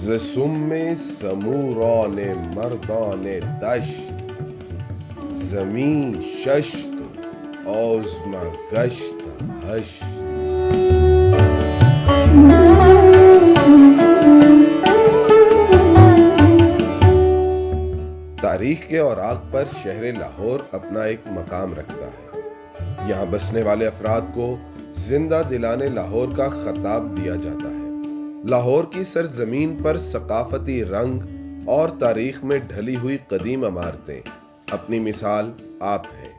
ز سم سموران مردان دشت، زمین ششت و آزما گشت هشت. تاریخ کے اوراق پر شہر لاہور اپنا ایک مقام رکھتا ہے. یہاں بسنے والے افراد کو زندہ دلانے لاہور کا خطاب دیا جاتا ہے. لاہور کی سرزمین پر ثقافتی رنگ اور تاریخ میں ڈھلی ہوئی قدیم عمارتیں اپنی مثال آپ ہیں.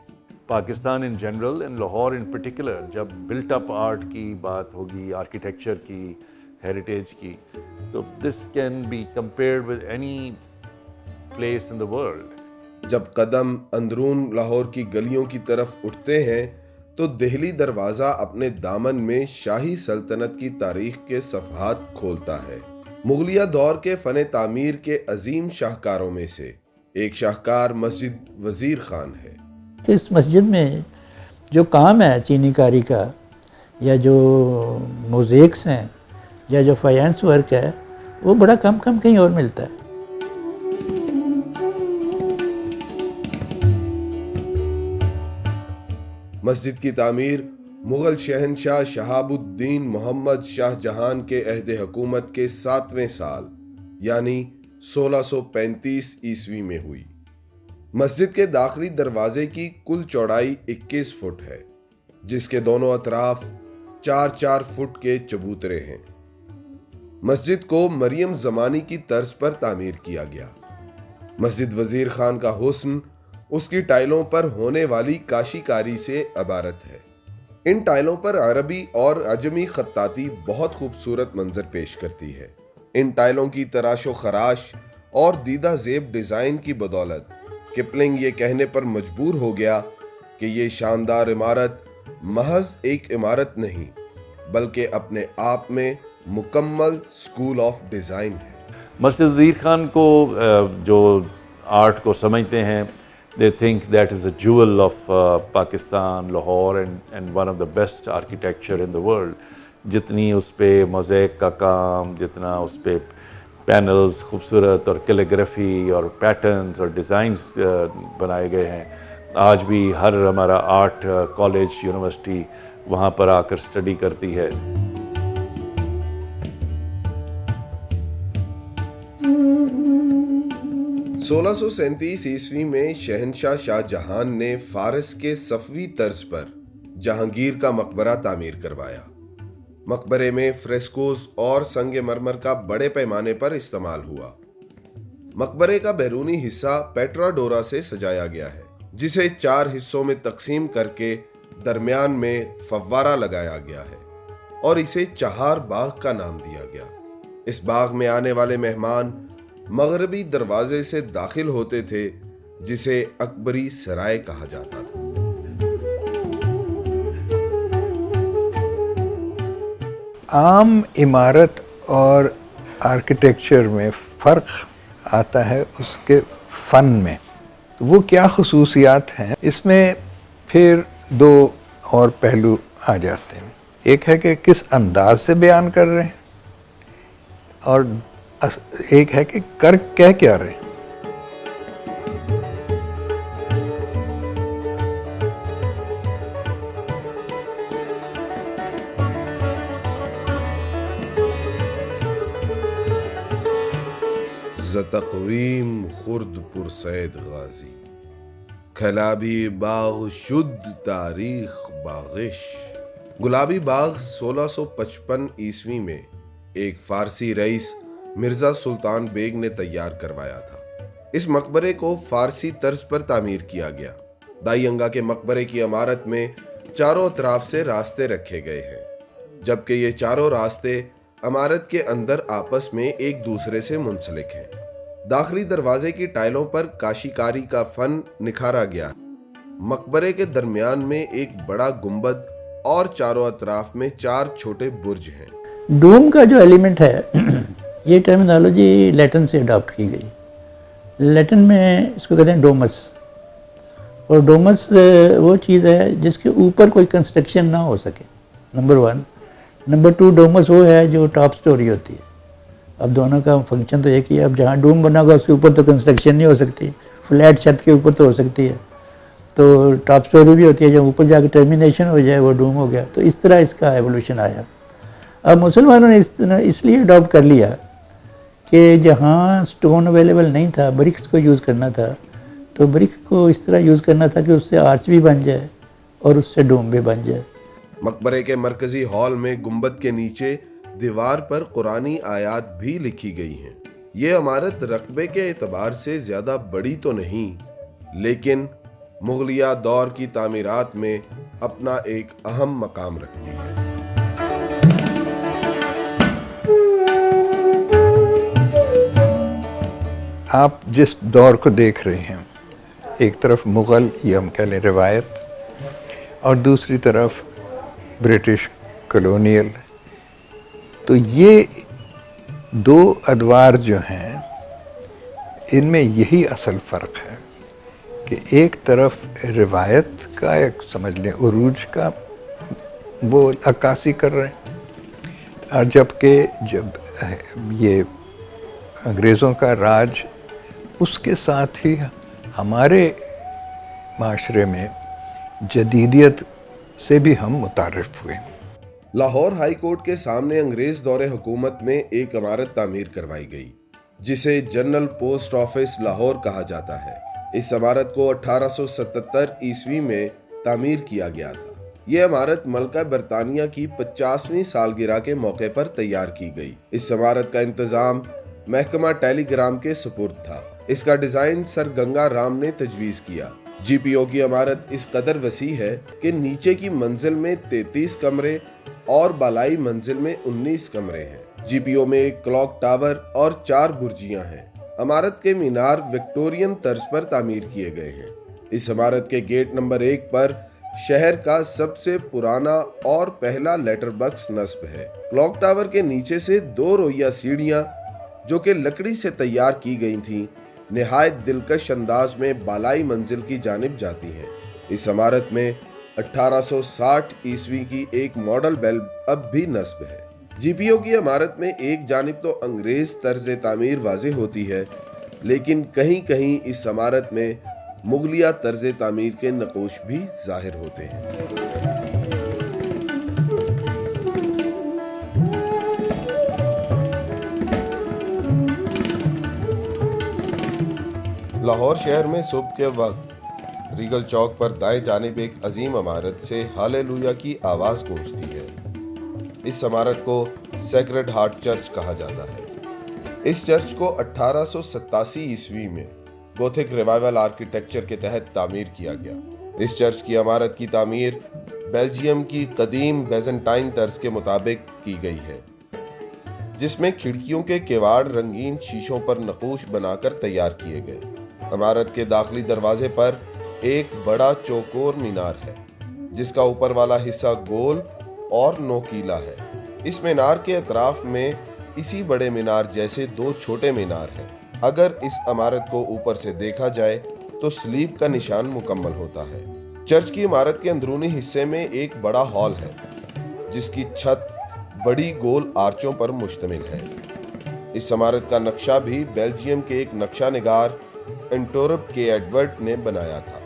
Pakistan in general and Lahore in particular جب بلٹ اپ آرٹ کی بات ہوگی، آرکیٹیکچر کی، ہیریٹیج کی، تو this can be compared with any place in the world. جب قدم اندرون لاہور کی گلیوں کی طرف اٹھتے ہیں تو دہلی دروازہ اپنے دامن میں شاہی سلطنت کی تاریخ کے صفحات کھولتا ہے. مغلیہ دور کے فن تعمیر کے عظیم شاہکاروں میں سے ایک شاہکار مسجد وزیر خان ہے. اس مسجد میں جو کام ہے چینی کاری کا، یا جو موزیکس ہیں، یا جو فائنس ورک ہے، وہ بڑا کم کہیں اور ملتا ہے. مسجد کی تعمیر مغل شہنشاہ شہاب الدین محمد شاہ جہان کے عہد حکومت کے 7ویں سال یعنی 1635 عیسوی میں ہوئی. مسجد کے داخلی دروازے کی کل چوڑائی 21 فٹ ہے، جس کے دونوں اطراف 4 فٹ کے چبوترے ہیں. مسجد کو مریم زمانی کی طرز پر تعمیر کیا گیا. مسجد وزیر خان کا حسن اس کی ٹائلوں پر ہونے والی کاشی کاری سے عبارت ہے. ان ٹائلوں پر عربی اور عجمی خطاطی بہت خوبصورت منظر پیش کرتی ہے. ان ٹائلوں کی تراش و خراش اور دیدہ زیب ڈیزائن کی بدولت کپلنگ یہ کہنے پر مجبور ہو گیا کہ یہ شاندار عمارت محض ایک عمارت نہیں بلکہ اپنے آپ میں مکمل اسکول آف ڈیزائن ہے. مسجد وزیر خان کو جو آرٹ کو سمجھتے ہیں، they think that is a jewel of Pakistan, Lahore and one of the best architecture in the world. جتنی اس پہ موزیک کا کام، جتنا اس پہ پینلز خوبصورت اور کیلیگرافی اور پیٹرنز اور ڈیزائنز بنائے گئے ہیں، آج بھی ہر ہمارا آرٹ کالج یونیورسٹی وہاں پر آ کر اسٹڈی کرتی ہے. سولہ سو 37 عیسوی میں شہنشاہ شاہ جہان نے فارس کے صفوی طرز پر جہانگیر کا مقبرہ تعمیر کروایا. مقبرے میں فریسکوز اور سنگ مرمر کا بڑے پیمانے پر استعمال ہوا. مقبرے کا بیرونی حصہ پیٹرا ڈورا سے سجایا گیا ہے، جسے 4 حصوں میں تقسیم کر کے درمیان میں فوارہ لگایا گیا ہے اور اسے چہار باغ کا نام دیا گیا. اس باغ میں آنے والے مہمان مغربی دروازے سے داخل ہوتے تھے، جسے اکبری سرائے کہا جاتا تھا. عام عمارت اور آرکیٹیکچر میں فرق آتا ہے اس کے فن میں. تو وہ کیا خصوصیات ہیں، اس میں پھر 2 اور پہلو آ جاتے ہیں. ایک ہے کہ کس انداز سے بیان کر رہے ہیں، اور ایک ہے کہ کر کیا رہے ہیں. ز تقویم خرد پر سید غازی، کھلابی باغ شد تاریخ باغش. گلابی باغ 1655 عیسوی میں ایک فارسی رئیس مرزا سلطان بیگ نے تیار کروایا تھا. اس مقبرے کو فارسی طرز پر تعمیر کیا گیا. دائی انگا کے مقبرے کی عمارت میں چاروں اطراف سے راستے رکھے گئے ہیں، جبکہ یہ چاروں راستے عمارت کے اندر آپس میں ایک دوسرے سے منسلک ہیں. داخلی دروازے کی ٹائلوں پر کاشی کاری کا فن نکھارا گیا. مقبرے کے درمیان میں ایک بڑا گنبد اور چاروں اطراف میں 4 چھوٹے برج ہیں. ڈوم کا جو ایلیمنٹ ہے، یہ ٹرمینالوجی لیٹن سے اڈاپٹ کی گئی. لیٹن میں اس کو کہتے ہیں ڈومس، اور ڈومس وہ چیز ہے جس کے اوپر کوئی کنسٹرکشن نہ ہو سکے، نمبر 1. نمبر 2 ڈومس وہ ہے جو ٹاپ سٹوری ہوتی ہے. اب دونوں کا فنکشن تو ایک ہی ہے. اب جہاں ڈوم بنا ہوگا اس کے اوپر تو کنسٹرکشن نہیں ہو سکتی, فلیٹ چھت کے اوپر تو ہو سکتی ہے, تو ٹاپ سٹوری بھی ہوتی ہے, جب اوپر جا کے ٹرمینیشن ہو جائے وہ ڈوم ہو گیا. تو اس طرح اس کا ایوولوشن آیا. اب مسلمانوں نے اس لیے اڈاپٹ کر لیا کہ جہاں سٹون اویلیبل نہیں تھا, برکس کو یوز کرنا تھا, تو برک کو اس طرح یوز کرنا تھا کہ اس سے آرچ بھی بن جائے اور اس سے ڈوم بھی بن جائے. مقبرے کے مرکزی ہال میں گنبد کے نیچے دیوار پر قرآنی آیات بھی لکھی گئی ہیں. یہ عمارت رقبے کے اعتبار سے زیادہ بڑی تو نہیں, لیکن مغلیہ دور کی تعمیرات میں اپنا ایک اہم مقام رکھتی ہے. آپ جس دور کو دیکھ رہے ہیں, ایک طرف مغل یا ہم کہہ لیں روایت, اور دوسری طرف برٹش کالونیل, تو یہ دو ادوار جو ہیں ان میں یہی اصل فرق ہے کہ ایک طرف روایت کا ایک سمجھ لیں عروج کا وہ عکاسی کر رہے ہیں, اور جبکہ جب یہ انگریزوں کا راج, اس کے ساتھ ہی ہمارے معاشرے میں جدیدیت سے بھی ہم متعارف ہوئے. لاہور ہائی کورٹ کے سامنے انگریز دور حکومت میں ایک عمارت تعمیر کروائی گئی جسے جنرل پوسٹ آفس لاہور کہا جاتا ہے. اس عمارت کو 1877 عیسوی میں تعمیر کیا گیا تھا. یہ عمارت ملکہ برطانیہ کی 50ویں سالگرہ کے موقع پر تیار کی گئی. اس عمارت کا انتظام محکمہ ٹیلی گرام کے سپرد تھا. اس کا ڈیزائن سر گنگا رام نے تجویز کیا. جی پی او کی عمارت اس قدر وسیع ہے کہ نیچے کی منزل میں 33 کمرے اور بالائی منزل میں 19 کمرے ہیں. جی پی او میں ایک کلاک ٹاور اور 4 برجیاں ہیں. عمارت کے مینار وکٹورین طرز پر تعمیر کیے گئے ہیں. اس عمارت کے گیٹ نمبر 1 پر شہر کا سب سے پرانا اور پہلا لیٹر باکس نصب ہے. کلاک ٹاور کے نیچے سے 2 رویہ سیڑھیاں جو کہ لکڑی سے تیار کی گئی تھیں نہایت دلکش انداز میں بالائی منزل کی جانب جاتی ہیں. اس عمارت میں 1860 عیسوی کی ایک ماڈل بیل اب بھی نصب ہے. جی پی او کی عمارت میں ایک جانب تو انگریز طرز تعمیر واضح ہوتی ہے, لیکن کہیں کہیں اس عمارت میں مغلیہ طرز تعمیر کے نقوش بھی ظاہر ہوتے ہیں. لاہور شہر میں صبح کے وقت ریگل چوک پر دائیں جانب ایک عظیم عمارت سے ہالےلویا کی آواز گونجتی ہے. اس عمارت کو سیکرڈ ہارٹ چرچ کہا جاتا ہے. اس چرچ کو 1887 عیسوی میں گوتھک ریوائول آرکیٹیکچر کے تحت تعمیر کیا گیا. اس چرچ کی عمارت کی تعمیر بیلجیم کی قدیم بیزنٹائن طرز کے مطابق کی گئی ہے, جس میں کھڑکیوں کے کیواڑ رنگین شیشوں پر نقوش بنا کر تیار کیے گئے. عمارت کے داخلی دروازے پر ایک بڑا چوکور مینار ہے جس کا اوپر والا حصہ گول اور نوکیلا ہے. اس مینار کے اطراف میں اسی بڑے مینار جیسے 2 چھوٹے مینار ہیں. اگر اس عمارت کو اوپر سے دیکھا جائے تو سلیب کا نشان مکمل ہوتا ہے. چرچ کی عمارت کے اندرونی حصے میں ایک بڑا ہال ہے جس کی چھت بڑی گول آرچوں پر مشتمل ہے. اس عمارت کا نقشہ بھی بیلجیم کے ایک نقشہ نگار انٹورپ کے ایڈورڈ نے بنایا تھا.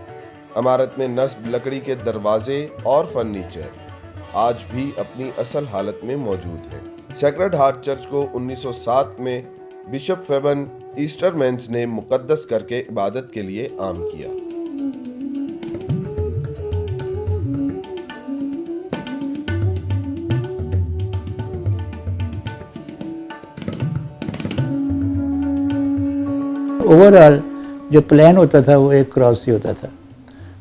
عمارت میں نصب لکڑی کے دروازے اور فرنیچر آج بھی اپنی اصل حالت میں موجود ہے. سیکرڈ ہارٹ چرچ کو 1907 میں بشپ فیبن ایسٹرمینز نے مقدس کر کے عبادت کے لیے عام کیا. اوور آل جو پلان ہوتا تھا وہ ایک کراس ہی ہوتا تھا,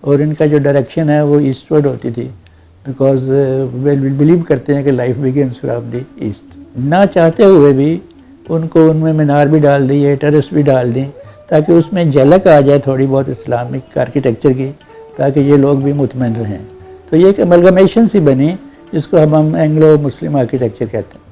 اور ان کا جو ڈائریکشن ہے وہ ایسٹ ورڈ ہوتی تھی, بیکاز بلیو کرتے ہیں کہ life begins from the east. نہ چاہتے ہوئے بھی ان کو ان میں مینار بھی ڈال دیے, ٹیرس بھی ڈال دیں, تاکہ اس میں جھلک آ جائے تھوڑی بہت اسلامک آرکیٹیکچر کی, تاکہ یہ لوگ بھی مطمئن رہیں. تو یہ ایک املگمیشن سی بنی جس کو ہم اینگلو مسلم آرکیٹیکچر کہتے ہیں.